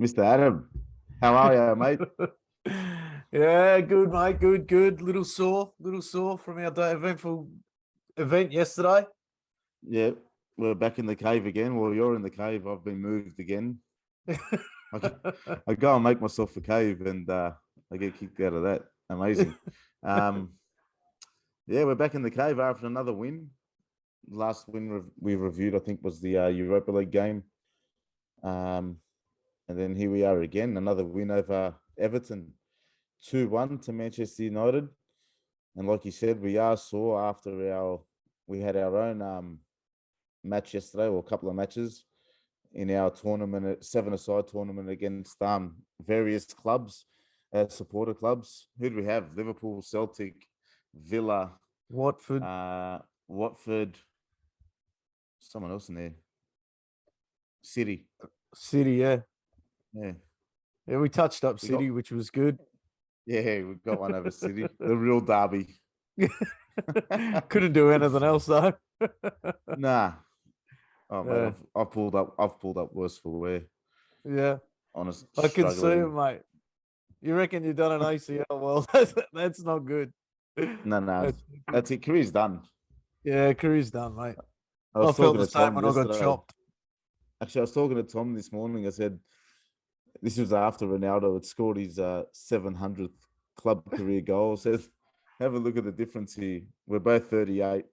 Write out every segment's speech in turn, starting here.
Mr. Adam. How are you, mate? Yeah, good, mate. Good. Little sore from our eventful event yesterday. Yeah, we're back in the cave again. Well, you're in the cave. I've been moved again. I, g- I go and make myself a cave, and I get kicked out of that. Amazing. Um, yeah, we're back in the cave after another win. Last win we reviewed, I think, was the Europa League game. Um, and then here we are again, another win over Everton, 2-1 to Manchester United. And like you said, we are sore after we had our own match yesterday, or a couple of matches in our tournament, seven-a-side tournament against various clubs, supporter clubs. Who do we have? Liverpool, Celtic, Villa, Watford Watford, someone else in there. City. City, yeah. Yeah. Yeah, we touched up We got City, which was good. yeah, we got one over City. The real derby. Couldn't do anything else though. Nah. Oh mate, Yeah, I've pulled up worse for wear. yeah. Honest, I can see it, struggling. mate. You reckon you've done an ACL? Well, that's not good. No. That's, That's it. Career's done. yeah, career's done, mate. I I was felt talking the to same Tom when I got yesterday. chopped. Actually, I was talking to Tom this morning. I said, this was after Ronaldo had scored his 700th club career goal. I said, have a look at the difference here. We're both 38.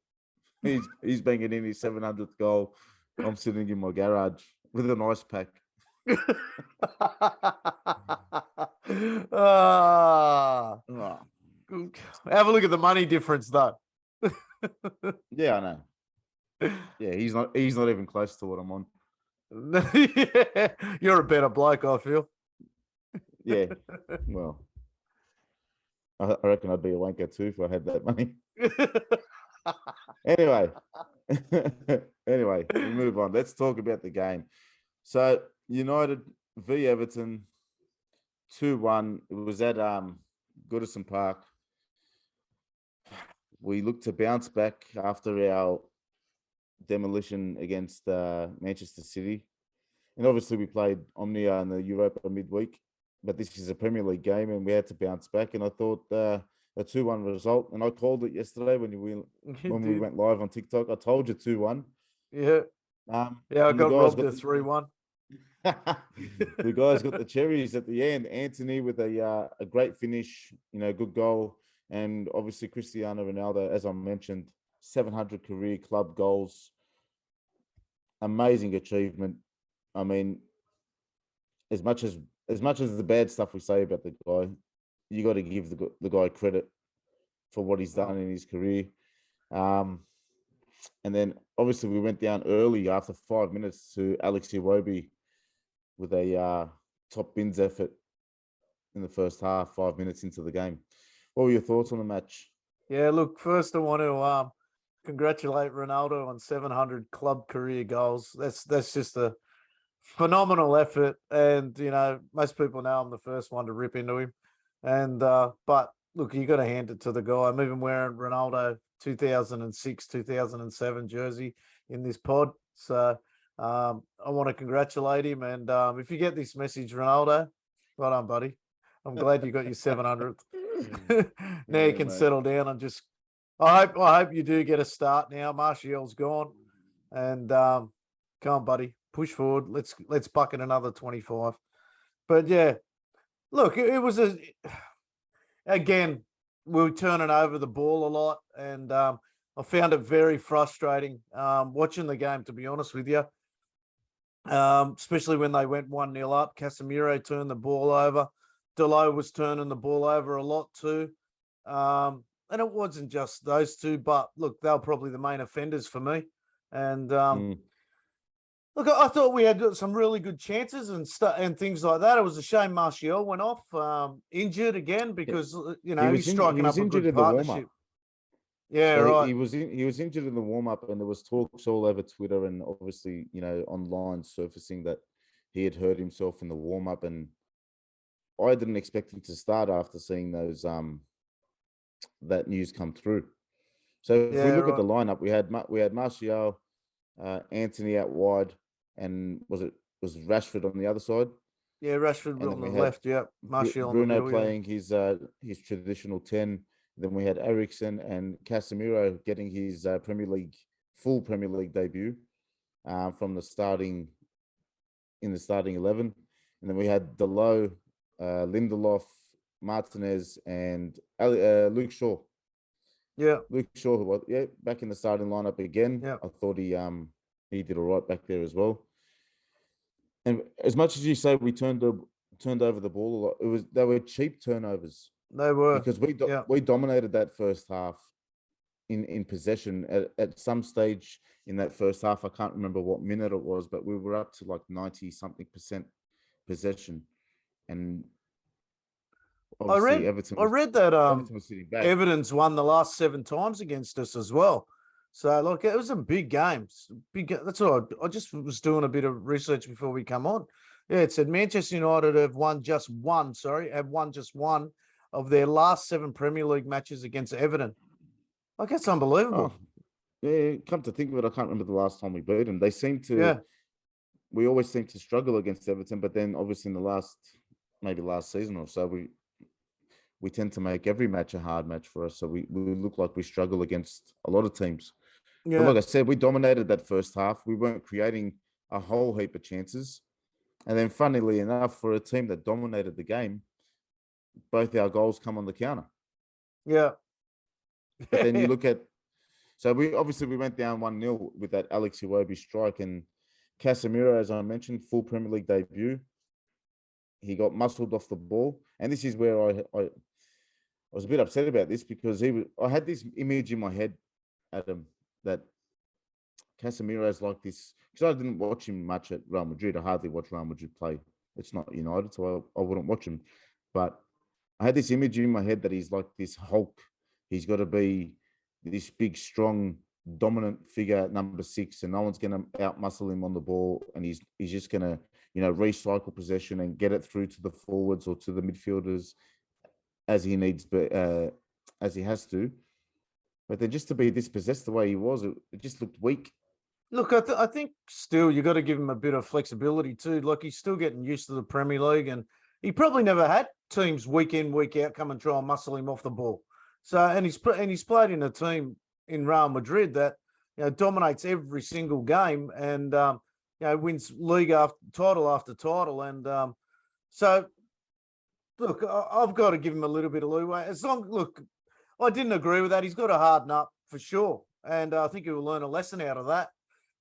He's banging in his 700th goal. I'm sitting in my garage with an ice pack. Ah, Oh, have a look at the money difference, though. yeah, I know. Yeah, he's not even close to what I'm on. Yeah, you're a better bloke, I feel. Yeah, well, I reckon I'd be a wanker too if I had that money. Anyway, anyway, we move on. Let's talk about the game. So United v Everton, 2-1. It was at Goodison Park. We looked to bounce back after our demolition against Manchester City. And obviously we played Omnia in the Europa midweek, but this is a Premier League game and we had to bounce back. And I thought a 2-1 result, and I called it yesterday when You we did. went live on TikTok. I told you 2-1. Yeah. Yeah, I And the got guys robbed got at 3-1. the guys got the cherries at the end. Anthony with a great finish, good goal, and obviously Cristiano Ronaldo, as I mentioned, 700 career club goals, amazing achievement. I mean, as much as the bad stuff we say about the guy, you got to give the guy credit for what he's done in his career. And then obviously we went down early after 5 minutes to Alex Iwobi with a top bins effort in the first half, 5 minutes into the game. What were your thoughts on the match? Yeah, look, first I want to congratulate Ronaldo on 700 club career goals. That's just a phenomenal effort, and most people know I'm the first one to rip into him. And but look, you got to hand it to the guy. I'm even wearing Ronaldo 2006, 2007 jersey in this pod, so I want to congratulate him. And if you get this message, Ronaldo, well done, buddy. I'm glad you got your 700th. Now you Yeah, can mate. settle down and just. I hope you do get a start now. Martial's gone, and come on, buddy, push forward. Let's bucket another 25. But yeah, look, it was again, we were turning over the ball a lot, and I found it very frustrating watching the game, to be honest with you. Especially when they went 1-0 up. Casemiro turned the ball over. Delo was turning the ball over a lot too. And it wasn't just those two, but look, they were probably the main offenders for me. And look, I thought we had some really good chances and things like that. It was a shame Martial went off injured again because he's He striking was up a injured good in the warm up. partnership. Yeah, So right. he was injured in the warm up, and there was talks all over Twitter and obviously online surfacing that he had hurt himself in the warm up, and I didn't expect him to start after seeing those that news come through. So if we Yeah, look at the right. lineup, we had Martial, Anthony out wide, and was Rashford on the other side? Yeah, Rashford and on then the we had left. Yeah, Martial on the Bruno middle. Yeah, playing his traditional 10. Then we had Eriksen and Casemiro getting his full Premier League debut from the starting 11. And then we had Delo, Lindelof, Martinez, and Luke Shaw. yeah, Luke Shaw, who was back in the starting lineup again. yeah. I thought he did all right back there as well. And as much as you say we turned over the ball a lot, they were cheap turnovers They were. because Yeah, we dominated that first half in possession at some stage in that first half. I can't remember what minute it was, but we were up to like 90 something percent possession, and I obviously read. I read that Everton was sitting back. Everton's won the last 7 times against us as well. So look, it was a big game. That's all. I just was doing a bit of research before we come on. Yeah, it said Manchester United have won just one. Sorry, have won just one of their last 7 Premier League matches against Everton. Like that's unbelievable. Oh, yeah. Come to think of it, I can't remember the last time we beat them. They seem to. Yeah, We always seem to struggle against Everton, but then obviously in the maybe last season or so, we tend to make every match a hard match for us. So we look like we struggle against a lot of teams. But yeah, like I said, we dominated that first half. We weren't creating a whole heap of chances. And then funnily enough, for a team that dominated the game, both our goals come on the counter. yeah. But then you look at, so we went down 1-0 with that Alex Iwobi strike, and Casemiro, as I mentioned, full Premier League debut. He got muscled off the ball. And this is where I was a bit upset about this because I had this image in my head, Adam, that Casemiro is like this, because I didn't watch him much at Real Madrid. I hardly watch Real Madrid play. It's not United, so I wouldn't watch him. But I had this image in my head that he's like this Hulk. He's got to be this big, strong, dominant figure at number 6, and no one's going to outmuscle him on the ball. And he's just going to, recycle possession and get it through to the forwards or to the midfielders as he needs, but as he has to. But then just to be dispossessed the way he was, it just looked weak. Look, I think still you got to give him a bit of flexibility too. Like he's still getting used to the Premier League, and he probably never had teams week in week out come and try and muscle him off the ball. So and he's played in a team in Real Madrid that dominates every single game and wins league after title, and so look, I've got to give him a little bit of leeway. Look, I didn't agree with that. He's got to harden up for sure, and I think he will learn a lesson out of that.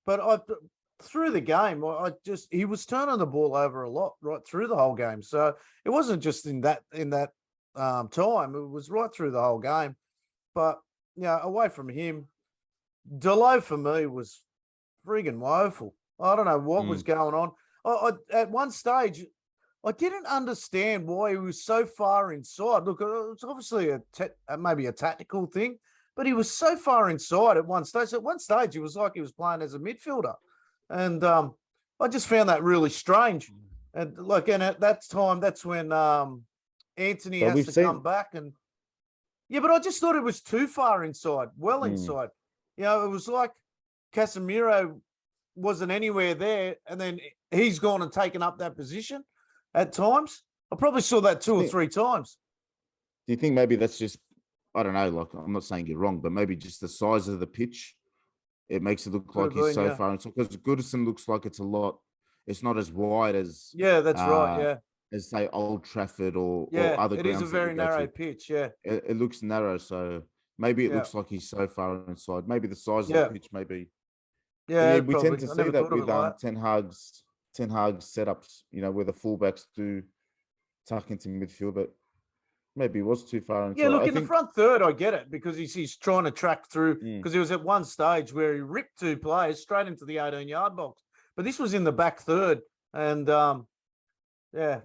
But through the game, he was turning the ball over a lot right through the whole game. So it wasn't just in that time; it was right through the whole game. But away from him, Delo for me was friggin' woeful. I don't know what was going on. At one stage, I didn't understand why he was so far inside. Look, it's obviously maybe a tactical thing, but he was so far inside at one stage. At one stage, he was like he was playing as a midfielder, and I just found that really strange. And at that time, that's when Anthony But has we've to seen, come back, and but I just thought it was too far inside, well inside. It was like Casemiro wasn't anywhere there, and then he's gone and taken up that position at times. I probably saw that 2 or 3 times. do you think maybe that's just, I don't know, like I'm not saying you're wrong, but maybe just the size of the pitch, it makes it look Could like have he's been, so yeah. far inside, because Goodison looks like it's not as wide Yeah, that's right. Yeah. as say Old Trafford or Yeah. other It is a grounds that we very go narrow to. pitch. Yeah. It looks narrow, so maybe it Yeah. looks like he's so far inside. Maybe the size of the Yeah. pitch, maybe. But Yeah. yeah, we tend Probably. to I see never that thought of with it like that. Ten Hag's setups, where the fullbacks do tuck into midfield, but maybe he was too far Yeah, inside. look, I in the think. front third, I get it because he's trying to track through Mm. because he was at one stage where he ripped 2 players straight into the 18-yard box. But this was in the back third, and that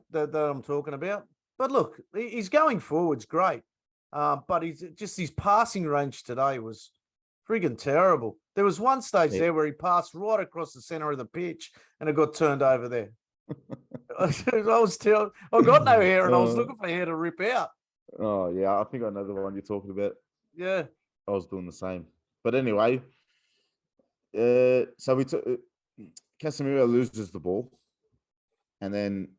I'm talking about. But look, he's going forwards great, but his passing range today was friggin' terrible. There was one stage Yeah. there where he passed right across the center of the pitch, and it got turned over there. I got no hair, and I was looking for hair to rip out. Oh yeah, I think I know the one you're talking about. Yeah. I was doing the same. But anyway, so we took Casemiro loses the ball, and then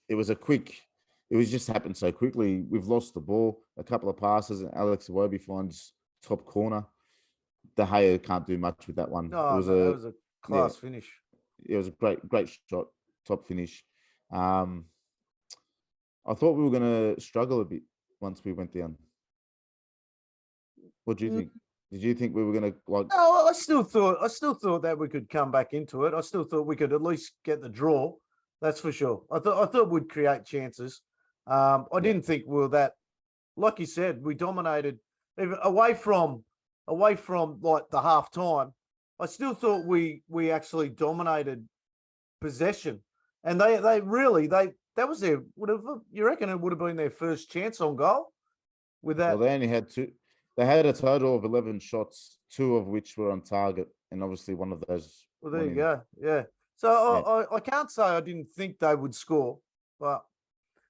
it was it was just happened so quickly. We've lost the ball, a couple of passes, and Alex Iwobi finds top corner. De Gea can't do much with that one. It No, was mate, that a was a yeah, class finish. it was a great shot, top finish. Um, I thought we were going to struggle a bit once we went down. What do you Mm, think? Did you think we were going to like? No, I still thought that we could come back into it. I still thought we could at least get the draw. That's for sure. I thought we'd create chances. I Yeah, didn't think we were that. Like you said, we dominated even away from like the half time. I still thought we actually dominated possession, and they really that was their would have you reckon it would have been their first chance on goal with well, that. they only had two. They had a total of 11 shots, two of which were on target, and obviously one of those Well, there went you in. go. Yeah. So Yeah, I can't say I didn't think they would score, but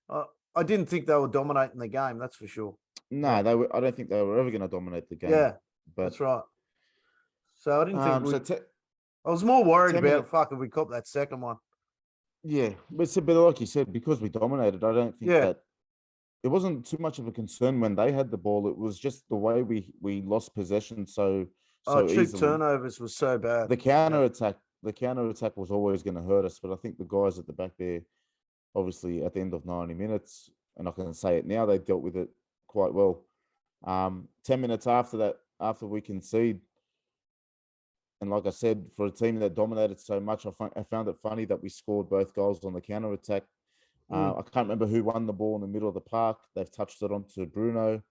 I, I didn't think they were dominating the game. That's for sure. Yeah. no, they were. I don't think they were ever going to dominate the game. Yeah. But That's right. So I didn't think so we'd. I was more worried 10 minutes. about fuck if we cop that second one. Yeah, but like you said, because we dominated, I don't think Yeah. that it wasn't too much of a concern when they had the ball. It was just the way we lost possession Oh, so cheap easily. turnovers was so bad. The Yeah. counter attack was always going to hurt us. But I think the guys at the back there, obviously at the end of 90 minutes, and I can say it now, they dealt with it quite well. 10 minutes after that, after we concede, and like I said, for a team that dominated so much, I found it funny that we scored both goals on the counter attack. I can't remember who won the ball in the middle of the park. They've touched it on to Bruno.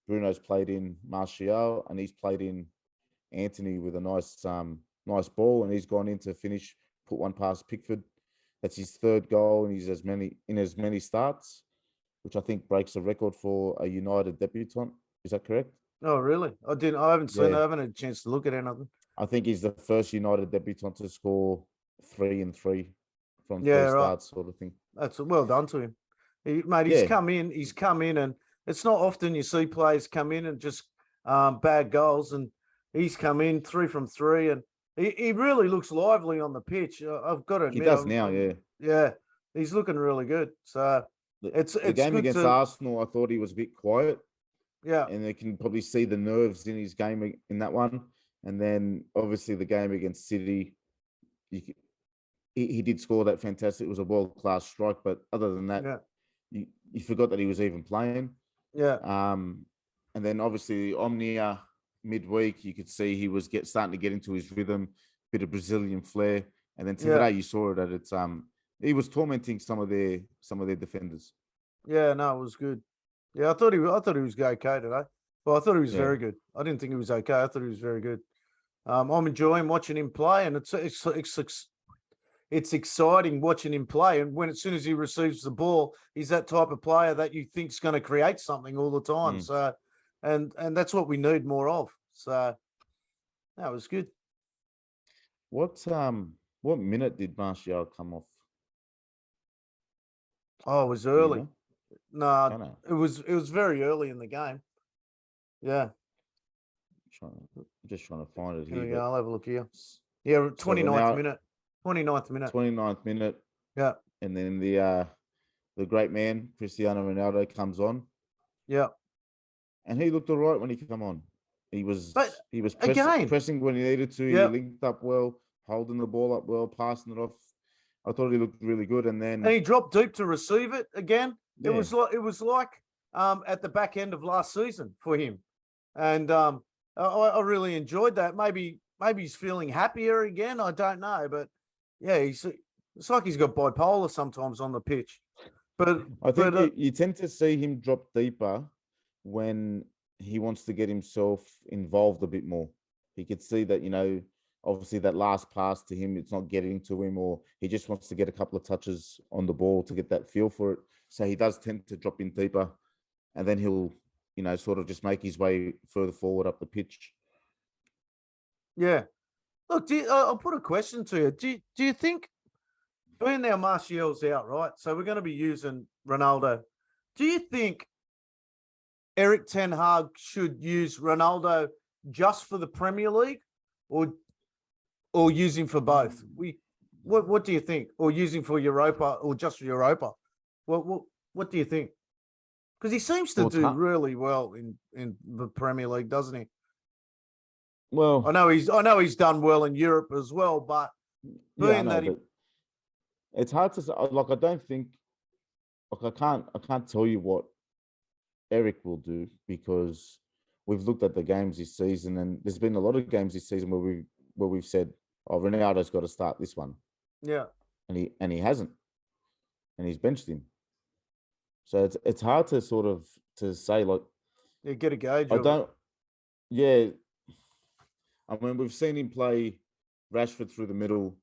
Bruno's played in Martial, and he's played in Anthony with a nice ball, and he's gone in to finish, put one past Pickford. That's his third goal, and he's as many starts, which I think breaks a record for a United debutant. Is that correct? Oh, really? I didn't. I haven't seen. Yeah, I haven't had a chance to look at anything. I think he's the first United debutant to score 3 and 3 from Yeah, three right. starts, sort of thing. That's well done to him, mate. He's Yeah, come in. He's come in, and it's not often you see players come in and just bad goals. And he's come in 3 from 3, and he really looks lively on the pitch. I've got to he admit, does now. Yeah, yeah, he's looking really good. So the it's game good against to Arsenal, I thought he was a bit quiet, yeah and they can probably see the nerves in his game in that one. And then obviously the game against City, you, he did score that fantastic. It was a world class strike, but other than that, yeah you forgot that he was even playing. yeah And then obviously Omnia midweek, you could see he was starting to get into his rhythm, bit of Brazilian flair. And then yeah today you saw it at its he was tormenting some of their defenders. yeah. No, it was good. Yeah, I thought he was okay today. Well, I thought he was Yeah. very good. I didn't think he was okay. I thought he was very good. I'm enjoying watching him play, and it's exciting watching him play. And when as soon as he receives the ball, he's that type of player that you think's going to create something all the time. Mm. So, and that's what we need more of. So that was good. What minute did Martial come off? Oh, it was Do you early. know? I No, don't know. it was very early in the game. Yeah, Just trying to find it here here, we go. but I'll have a look here. Yeah, so we're 29th now minute. 29th minute. 29th minute, Yeah, and then the great man Cristiano Ronaldo comes on, yeah. and he looked all right when he come on. But He was again, pressing when he needed to. He yeah. linked up well, holding the ball up well, passing it off. I thought he looked really good, and And then he dropped deep to receive it again. yeah, It was like at the back end of last season for him, and I really enjoyed that. Maybe he's feeling happier again. I don't know, but yeah, it's like he's got bipolar sometimes on the pitch. But I think but you tend to see him drop deeper when he wants to get himself involved a bit more. He could see that, obviously that last pass to him, it's not getting to him, or he just wants to get a couple of touches on the ball to get that feel for it. So he does tend to drop in deeper, and then he'll, sort of just make his way further forward up the pitch. yeah, look, I'll put a question to you. Do you think being now Martial's out, right? So we're going to be using Ronaldo. Do you think Eric Ten Hag should use Ronaldo just for the Premier League, or use him for both? What do you think? Or use him for Europa, or just for Europa? What do you think? Because he seems to Well, it's do hard. really well in the Premier League, doesn't he? Well, I know he's done well in Europe as well, but yeah, I being know, that he but it's hard to say. Like, I don't think, like, I can't tell you what Eric will do because we've looked at the games this season, and there's been a lot of games this season where we've said, "Oh, Ronaldo's got to start this one," yeah, and he hasn't, and he's benched him. So it's hard to sort of to say like you get a gauge I of it. don't. Yeah, I mean we've seen him play Rashford through the middle,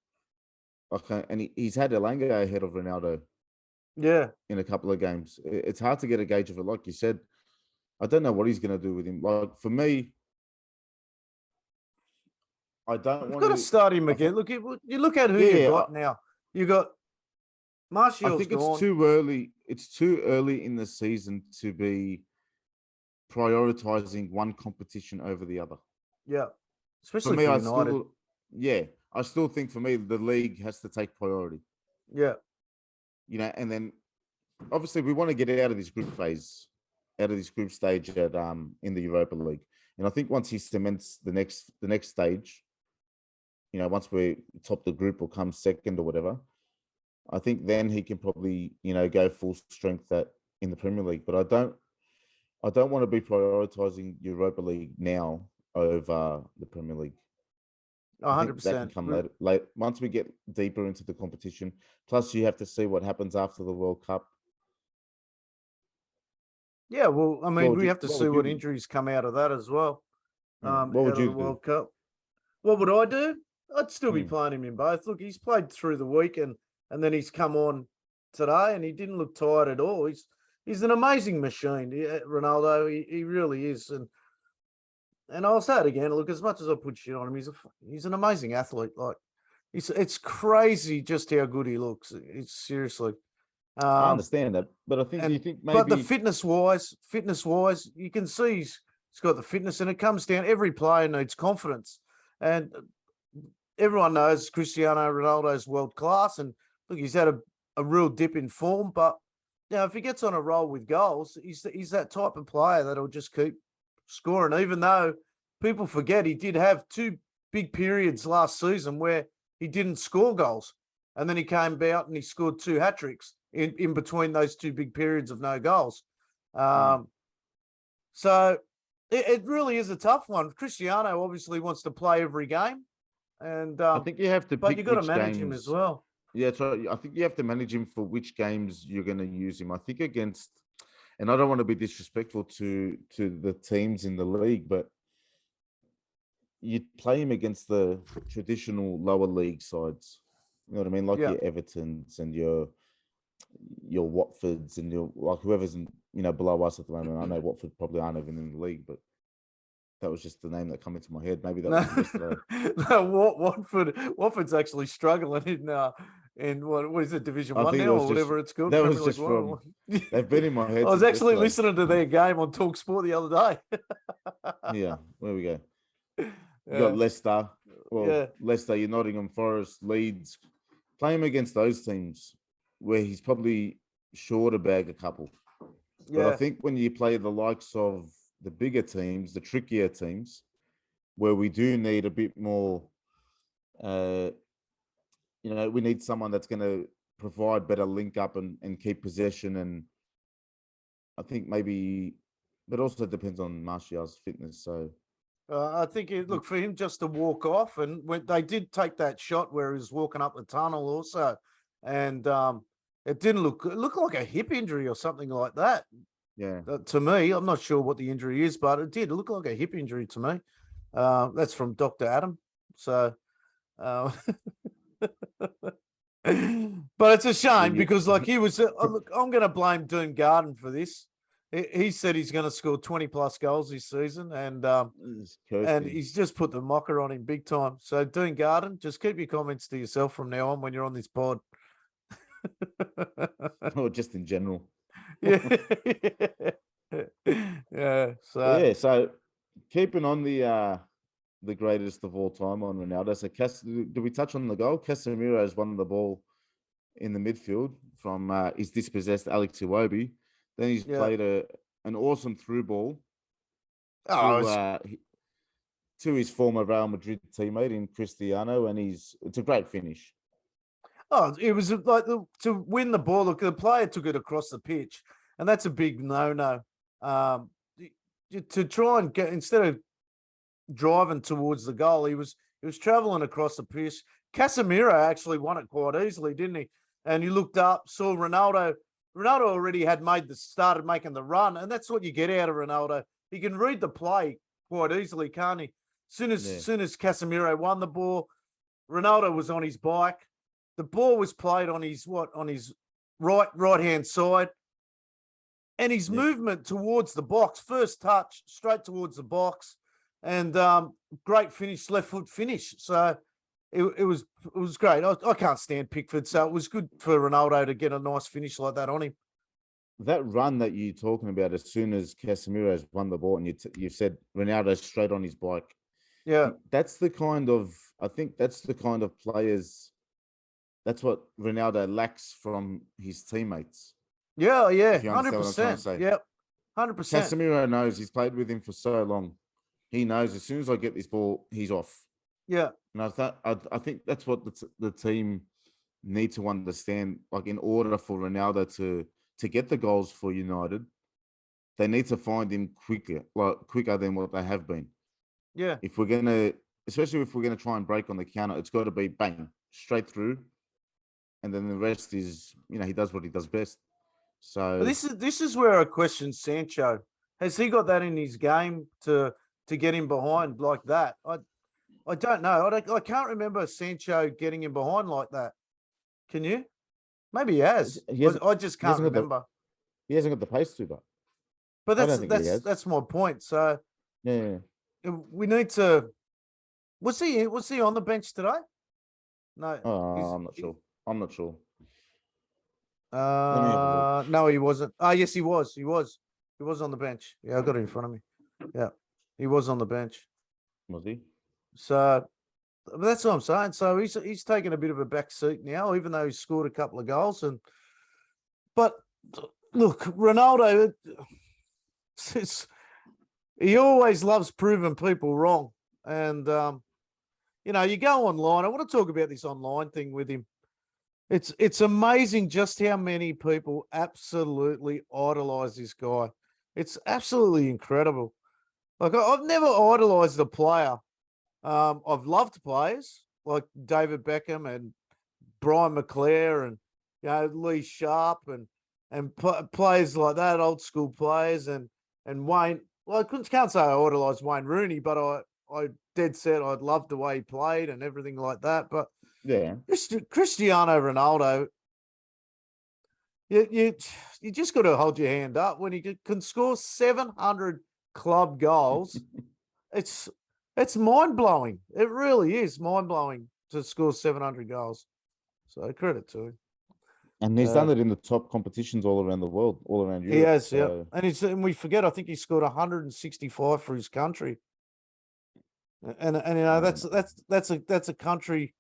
okay, and he's had Elanga ahead of Ronaldo Yeah, in a couple of games. It's hard to get a gauge of it. Like you said, I don't know what he's going to do with him. Like for me, I don't we've want got to to. start him I again. thought, Look, you look at who yeah, you yeah. got now. You got I Martial's think it's gone. too early. It's too early in the season to be prioritizing one competition over the other. Yeah, For especially me, for United. I still think for me the league has to take priority. Yeah, And then obviously we want to get out of this group phase, out of this group stage at in the Europa League. And I think once he cements the next stage, once we top the group or come second or whatever, I think then he can probably, go full strength at in the Premier League. But I don't want to be prioritizing Europa League now over the Premier League. I think that can 100%. come later. Late once we get deeper into the competition. Plus, you have to see what happens after the World Cup. Yeah, well, I What mean, would we you? have to What see would you what do? injuries come out of that as well. What would Out of you the do? World Cup. What would I do? I'd still be Mm. playing him in both. Look, he's played through the week and then he's come on today and he didn't look tired at all. He's an amazing machine, Ronaldo. He really is. And I'll say it again. Look, as much as I put shit on him, he's an amazing athlete. Like it's crazy just how good he looks. It's seriously. I Um, understand that, but I think you and think but the maybe fitness wise, you can see he's got the fitness, and it comes down. Every player needs confidence, and everyone knows Cristiano Ronaldo's world class. And look, he's had a real dip in form, but if he gets on a roll with goals, he's that type of player that'll just keep scoring. Even though people forget he did have two big periods last season where he didn't score goals, and then he came out and he scored two hat tricks in between those two big periods of no goals. mm, So it really is a tough one. Cristiano obviously wants to play every game, and I think you have to but you pick got to which manage him as games. well. Yeah, so I think you have to manage him for which games you're going to use him. I think against, and I don't want to be disrespectful to the teams in the league, but you play him against the traditional lower league sides. You know what I mean? Like Yeah. your Evertons and your Watfords and your like whoever's below us at the moment. I know Watford probably aren't even in the league, but that was just the name that came into my head. Maybe that No, was yesterday. no, Watford's actually struggling in what is it, Division I One think it now was or just whatever it's called, that was Premier League just One. from they've been in my I head was since actually yesterday. listening to their game on Talk Sport the other day. Yeah, there we go. You got Yeah, Leicester. Well, yeah, Leicester, your Nottingham Forest, Leeds. Play him against those teams where he's probably sure to bag a couple. But I yeah. think when you play the likes of the bigger teams, the trickier teams, where we do need a bit more, uh, we need someone that's going to provide better link up and keep possession. And I think maybe, but also depends on Martial's fitness. So I think look for him just to walk off, and when they did take that shot where he was walking up the tunnel also, and it didn't look like a hip injury or something like that. yeah, To me, I'm not sure what the injury is, but it did look like a hip injury to me. That's from Dr. Adam. So, uh, but it's a yeah, shame because, like, he was. Look, I'm going to blame Doom Garden for this. He said he's going to score 20 plus goals this season, it's cursed and him. he's just put the mocker on him big time. So, Doom Garden, just keep your comments to yourself from now on when you're on this pod. Or just in general. Yeah, yeah. But So. yeah, so keeping on the greatest of all time on Ronaldo. So, do we touch on the goal? Casemiro has won the ball in the midfield from his dispossessed Alex Iwobi. Then he's Yeah. played an awesome through ball Oh, to his former Real Madrid teammate in Cristiano, and it's a great finish. it was like to win the ball. Look, the player took it across the pitch, and that's a big no-no. To try and get, instead of driving towards the goal, he was traveling across the pitch. Casemiro actually won it quite easily, didn't he? And you looked up, saw Ronaldo. Ronaldo already had started making the run, and that's what you get out of Ronaldo. He can read the play quite easily, can't he? Soon as Casemiro won the ball, Ronaldo was on his bike. The ball was played on his right hand side, and his movement towards the box, first touch straight towards the box, and great finish, left foot finish. So it was great. I can't stand Pickford, so it was good for Ronaldo to get a nice finish like that on him. That run that you're talking about, as soon as Casemiro has won the ball, and you said Ronaldo straight on his bike. Yeah, that's the kind of players. That's what Ronaldo lacks from his teammates. Yeah, If you understand 100%. what I'm trying to say. Yep, 100%. Casemiro knows, he's played with him for so long. He knows as soon as I get this ball, he's off. Yeah, and I think that's what the team need to understand. Like, in order for Ronaldo to get the goals for United, they need to find him quicker than what they have been. Yeah. Especially if we're gonna try and break on the counter, it's got to be bang straight through, and then the rest is, he does what he does best. So this is where I question Sancho. Has he got that in his game to get him behind like that? I don't know. I can't remember Sancho getting him behind like that. Can you? Maybe he has. I just can't remember. He hasn't got the pace to, but that's my point. So yeah, we need to. Was he on the bench today? No, I'm not sure. No, he wasn't. Oh, yes, he was. He was on the bench. Yeah, I got it in front of me. Yeah, he was on the bench. Was he? So that's what I'm saying. So he's taken a bit of a back seat now, even though he's scored a couple of goals. But look, Ronaldo, he always loves proving people wrong. And you go online. I want to talk about this online thing with him. It's amazing just how many people absolutely idolize this guy. It's absolutely incredible. Like, I've never idolized a player. I've loved players like David Beckham and Brian McClare and Lee Sharp and players like that, old school players, and Wayne. Well, I can't say I idolized Wayne Rooney, but I dead set I'd loved the way he played and everything like that. But yeah, Cristiano Ronaldo, you just got to hold your hand up when he can score 700 club goals. It's mind blowing. It really is mind blowing to score 700 goals. So credit to him. And he's done it in the top competitions all around the world, all around Europe. He has, so. Yeah. And we forget, I think he scored 165 for his country. And that's a country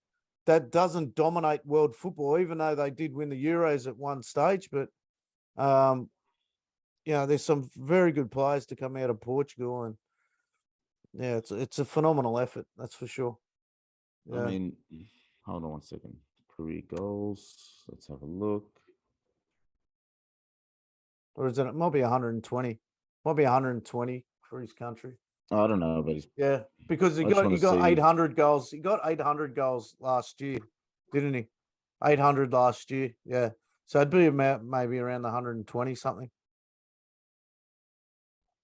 that doesn't dominate world football, even though they did win the Euros at one stage. But there's some very good players to come out of Portugal, and yeah, it's a phenomenal effort, that's for sure. Yeah. I mean, hold on one second. Career goals. Let's have a look. Or is it might be 120? Might be 120 for his country. I don't know, but because he got 800 goals. He got 800 goals last year, didn't he? 800 last year. Yeah. So it'd be maybe around the 120 something.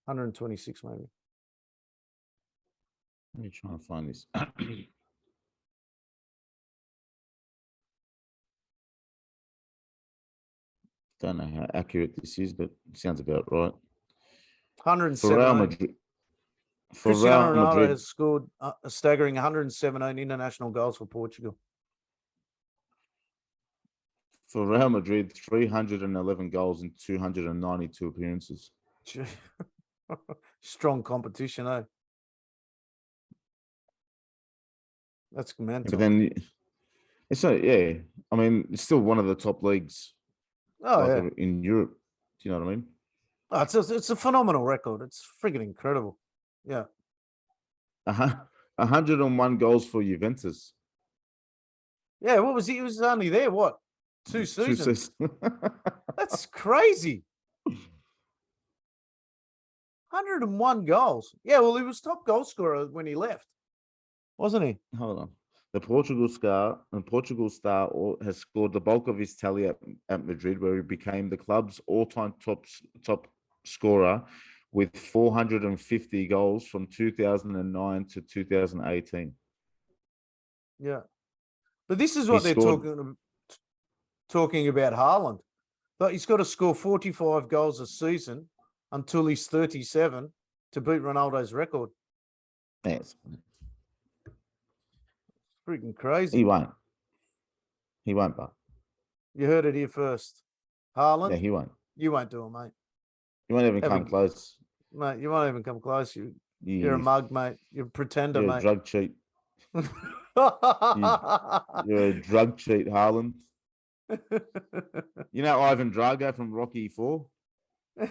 126 maybe. Let me try and find this. Don't know how accurate this is, but it sounds about right. 117. For Real Madrid. Cristiano Ronaldo has scored a staggering 117 international goals for Portugal. For Real Madrid, 311 goals in 292 appearances. Strong competition, eh? That's mental. But then It's not, yeah. I mean, it's still one of the top leagues, Oh like yeah. in Europe. Do you know what I mean? Oh, it's a phenomenal record. It's freaking incredible. Yeah. A 101 goals for Juventus. Yeah. What was he? He was only there, what? 2 seasons. 2 seasons. That's crazy. 101 goals. Yeah, well, he was top goal scorer when he left, wasn't he? Hold on. The Portugal star has scored the bulk of his tally at Madrid, where he became the club's all-time top scorer with 450 goals from 2009 to 2018. Yeah. But this is He what they're scored. talking about Haaland. But he's got to score 45 goals a season until he's 37 to beat Ronaldo's record. Yes, Freaking crazy. he won't. He won't, but You heard it here first. yeah, Haaland, he won't. you won't do it, mate. He won't even Have come a, close. mate, you won't even come close. You're a You, mug, mate. You're a pretender, you're a mate. drug cheat. You're a drug cheat, Haaland. You know Ivan Drago from Rocky 4? Yeah,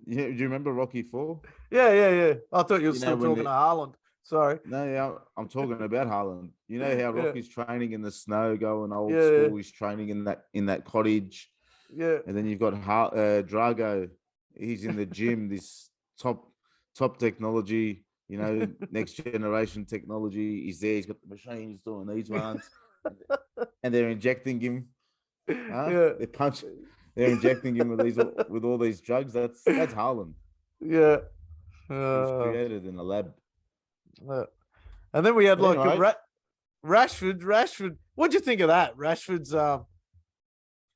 do you remember Rocky 4? Yeah. I thought you were You know still when talking to Haaland. Sorry. No, yeah, I'm talking about Haaland. You know how Yeah. Rocky's training in the snow, going old Yeah. school. He's training in that cottage, Yeah. and then you've got Drago. He's in the gym. This top technology. You know, next generation technology. He's there. He's got the machines doing these ones, and they're injecting him. Yeah. They're injecting him with all these drugs. That's Haaland. Yeah. He was created in a lab. And then we had But like anyway, Rashford. What'd you think of that? Rashford's oh,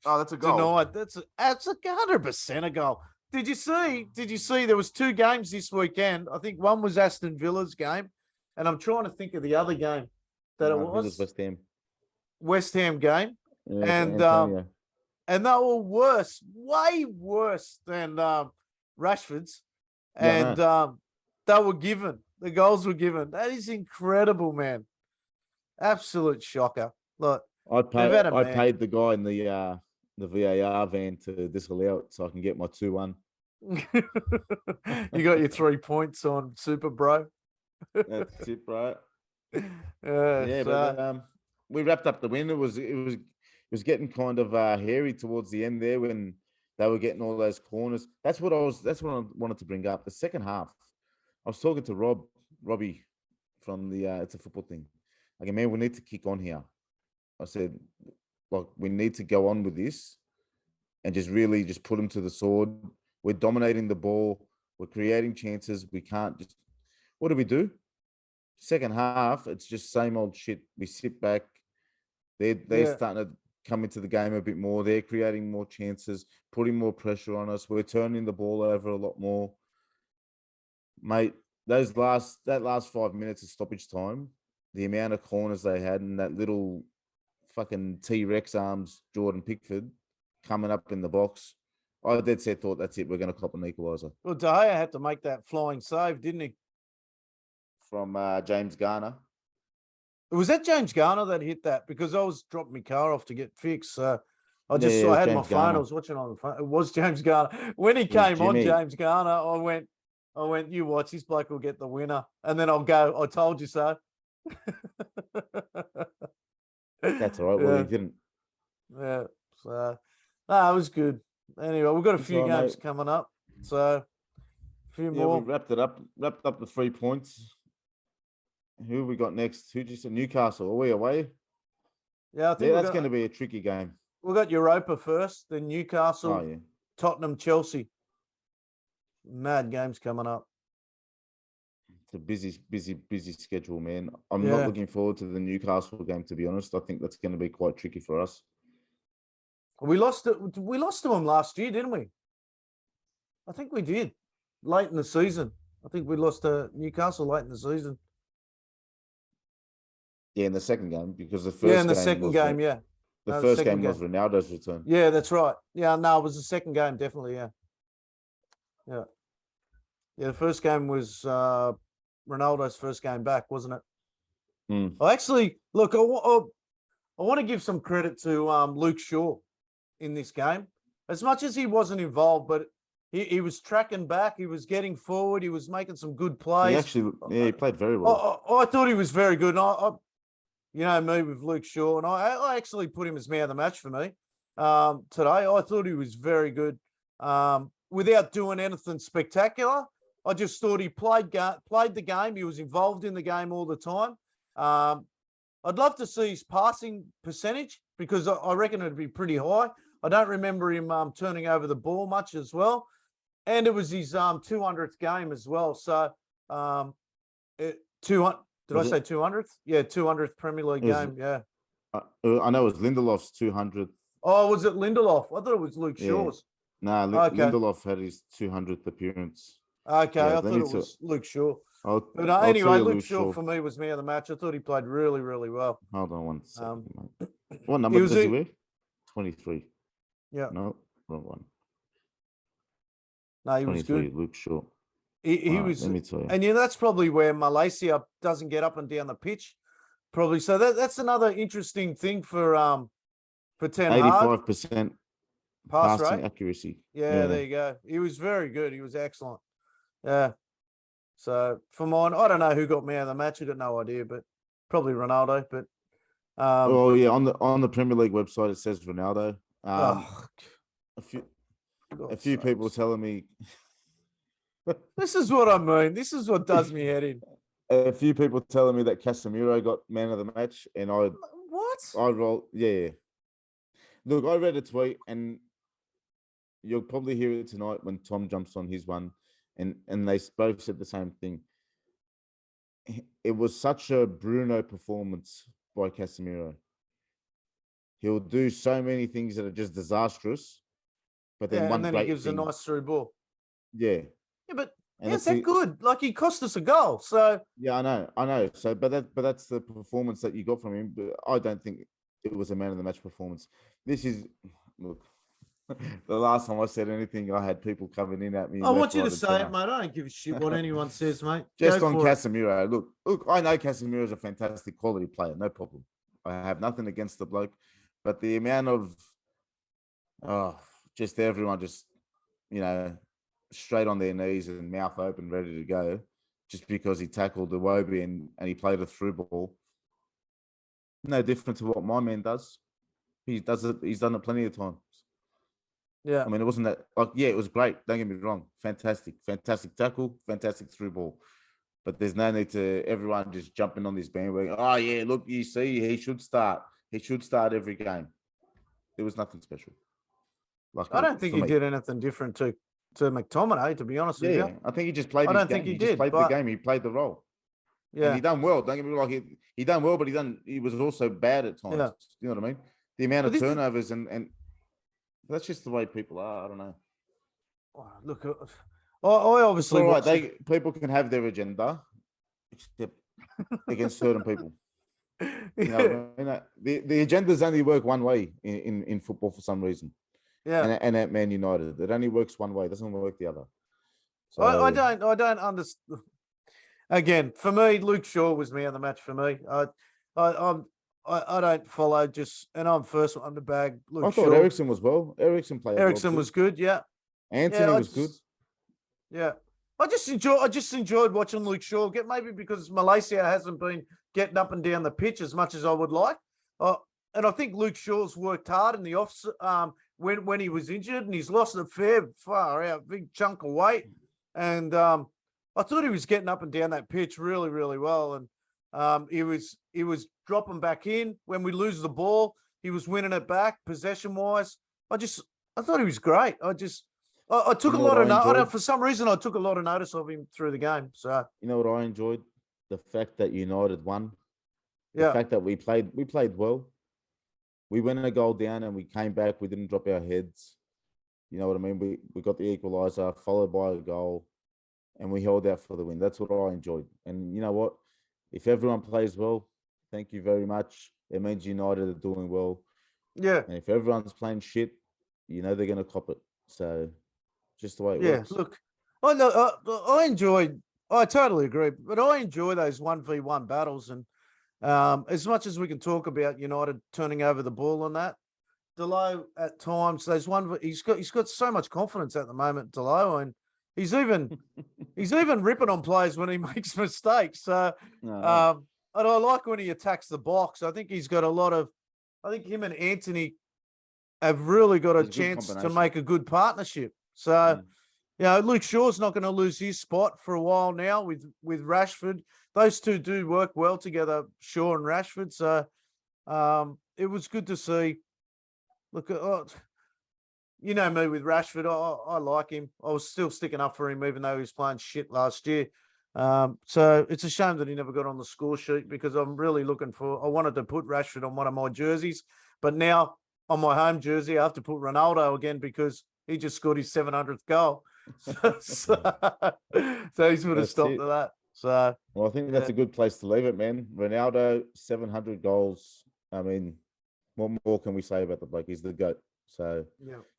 that's a goal. denied. That's 100% a goal. Did you see there was 2 games this weekend? I think one was Aston Villa's game, and I'm trying to think of the other game that it was. West Ham. West Ham game. Yeah, And Antonio. and they were worse, way worse than Rashford's. Yeah, And they were given. The goals were given. That is incredible, man. Absolute shocker. Look, I man. paid the guy in the VAR van to disallow it so I can get my 2-1. You got your 3 points on Super Bro. That's it, bro. Yeah, but we wrapped up the win. It was getting kind of hairy towards the end there when they were getting all those corners. That's what I wanted to bring up. The second half, I was talking to Robbie from the It's a Football Thing. Like, man, we need to kick on here. I said, like, we need to go on with this and just really just put them to the sword. We're dominating the ball. We're creating chances. We can't just. What do? Second half, it's just same old shit. We sit back. They're starting to come into the game a bit more. They're creating more chances, putting more pressure on us. We're turning the ball over a lot more, mate. That last 5 minutes of stoppage time, the amount of corners they had, and that little fucking T-Rex arms Jordan Pickford coming up in the box. I dead set thought that's it. We're going to cop an equaliser. Well, De Gea had to make that flying save, didn't he? From James Garner. Was that James Garner that hit that? Because I was dropping my car off to get fixed. So I had James my phone. Garner. I was watching on the phone. It was James Garner. When he came on, James Garner, I went, you watch, this bloke will get the winner. And then I'll go, I told you so. That's all right. Well, he didn't. Yeah. So, it was good. Anyway, we've got a few games coming up. So, a few more. We wrapped up the 3 points. Who have we got next? Who just Newcastle? Are we away? Yeah, I think that's going to be a tricky game. We've got Europa first, then Newcastle, Tottenham, Chelsea. Mad games coming up. It's a busy schedule, man. I'm not looking forward to the Newcastle game, to be honest. I think that's going to be quite tricky for us. We lost to them last year, didn't we? I think we did. Late in the season. I think we lost to Newcastle late in the season. Yeah, in the second game, because the first game. The first game was Ronaldo's return. Yeah, that's right. Yeah, no, it was the second game, definitely, yeah. Yeah. Yeah, the first game was Ronaldo's first game back, wasn't it? I actually look. I want to give some credit to Luke Shaw in this game. As much as he wasn't involved, but he was tracking back. He was getting forward. He was making some good plays. He played very well. I thought he was very good. And you know me with Luke Shaw, and I actually put him as man of the match for me today. I thought he was very good without doing anything spectacular. I just thought he played the game. He was involved in the game all the time. I'd love to see his passing percentage because I reckon it'd be pretty high. I don't remember him turning over the ball much as well. And it was his 200th game as well. So 200. Did I say 200th? Yeah, 200th Premier League game. Yeah. I know it was Lindelof's 200th. Oh, was it Lindelof? I thought it was Luke Shaw's. Nah, Lindelof had his 200th appearance. Okay, I thought it was Luke Shaw. But anyway, Luke Shaw for me was man of the match. I thought he played really, really well. Hold on one second, mate. What number does he wear? 23. Yeah. No, wrong one. No, he was good. Luke Shaw. He was. Let me tell you. And that's probably where Malaysia doesn't get up and down the pitch. Probably. So that's another interesting thing for Ten Hag. 85% pass passing rate accuracy. Yeah, there you go. He was very good. He was excellent. Yeah. So for mine, I don't know who got man of the match. I got no idea, but probably Ronaldo. But on the Premier League website it says Ronaldo. A few people telling me this is what I mean. This is what does me head in. A few people telling me that Casemiro got man of the match, and I roll. Yeah. Look, I read a tweet, and you'll probably hear it tonight when Tom jumps on his one, and they both said the same thing. It was such a Bruno performance by Casemiro. He'll do so many things that are just disastrous, but then and then he gives a nice through ball. Yeah. Yeah, but how's that good? Like, he cost us a goal. So yeah, I know. So, but that's the performance that you got from him. But I don't think it was a man of the match performance. This is look. The last time I said anything, I had people coming in at me. I want you to say it, mate. I don't give a shit what anyone says, mate. Just on Casemiro. Look, I know Casemiro is a fantastic quality player. No problem. I have nothing against the bloke, but the amount of just everyone just straight on their knees and mouth open, ready to go, just because he tackled Iwobi and he played a through ball. No different to what my man does. He does it. He's done it plenty of times. Yeah. I mean, it wasn't that it was great. Don't get me wrong. Fantastic tackle, fantastic through ball. But there's no need to everyone just jumping on this bandwagon. Oh yeah, look, you see, he should start. He should start every game. There was nothing special. I don't think he did anything different to McTominay, to be honest with you. Yeah, I think he just played. I don't think he did. Just played the game. He played the role. Yeah, and he done well. Don't get me wrong. He done well, but he was also bad at times. Yeah. You know what I mean? The amount of turnovers and that's just the way people are. I don't know. Look, I obviously people can have their agenda, except against certain people. You know, the agendas only work one way in football for some reason. Yeah, and at Man United, it only works one way. It doesn't work the other. So I don't understand. Again, for me, Luke Shaw was man of the match for me. I don't follow and I'm first one to bag Luke Shaw. I thought Ericsson was well. Ericsson played. Ericsson was good. Yeah. Anthony was good. Yeah. I just enjoyed watching Luke Shaw maybe because Malaysia hasn't been getting up and down the pitch as much as I would like. And I think Luke Shaw's worked hard in the off when he was injured, and he's lost a far out big chunk of weight. And I thought he was getting up and down that pitch really, really well. And he was dropping back in when we lose the ball. He was winning it back possession wise. I thought he was great. I took a lot of notice. For some reason, I took a lot of notice of him through the game. So you know what I enjoyed? The fact that United won. The fact that we played well. We went a goal down and we came back. We didn't drop our heads. You know what I mean? We got the equaliser, followed by a goal, and we held out for the win. That's what I enjoyed. And you know what? If everyone plays well, thank you very much. It means United are doing well. Yeah. And if everyone's playing shit, they're going to cop it. So just the way it works. Yeah, look, I totally agree, but I enjoy those 1v1 battles. And As much as we can talk about United turning over the ball on that, Delo at times there's one he's got so much confidence at the moment, Delo, and he's even ripping on players when he makes mistakes. So and I like when he attacks the box. I think he's got a lot of. I think him and Anthony have really got a chance to make a good partnership. So, Luke Shaw's not going to lose his spot for a while now with Rashford. Those two do work well together, Shaw and Rashford. So it was good to see. Look, you know me with Rashford. I like him. I was still sticking up for him, even though he was playing shit last year. So it's a shame that he never got on the score sheet because I'm really looking for. I wanted to put Rashford on one of my jerseys, but now on my home jersey, I have to put Ronaldo again because he just scored his 700th goal. So he's put a stop to that. So, well, I think that's a good place to leave it, man. Ronaldo, 700 goals. I mean, what more can we say about the bloke? He's the GOAT. So,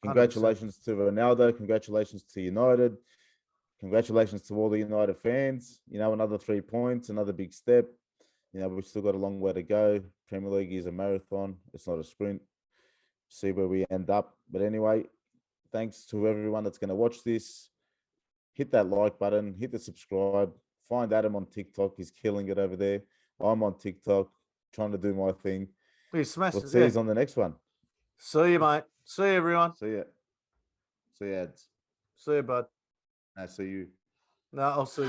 congratulations to Ronaldo. Congratulations to United. Congratulations to all the United fans. Another 3 points, another big step. We've still got a long way to go. Premier League is a marathon. It's not a sprint. See where we end up. But anyway, thanks to everyone that's going to watch this. Hit that like button. Hit the subscribe. Find Adam on TikTok. He's killing it over there. I'm on TikTok, trying to do my thing. We'll see you on the next one. See you, mate. See you, everyone. See you. See you, Ads. See you, bud. I see you. No, I'll see you.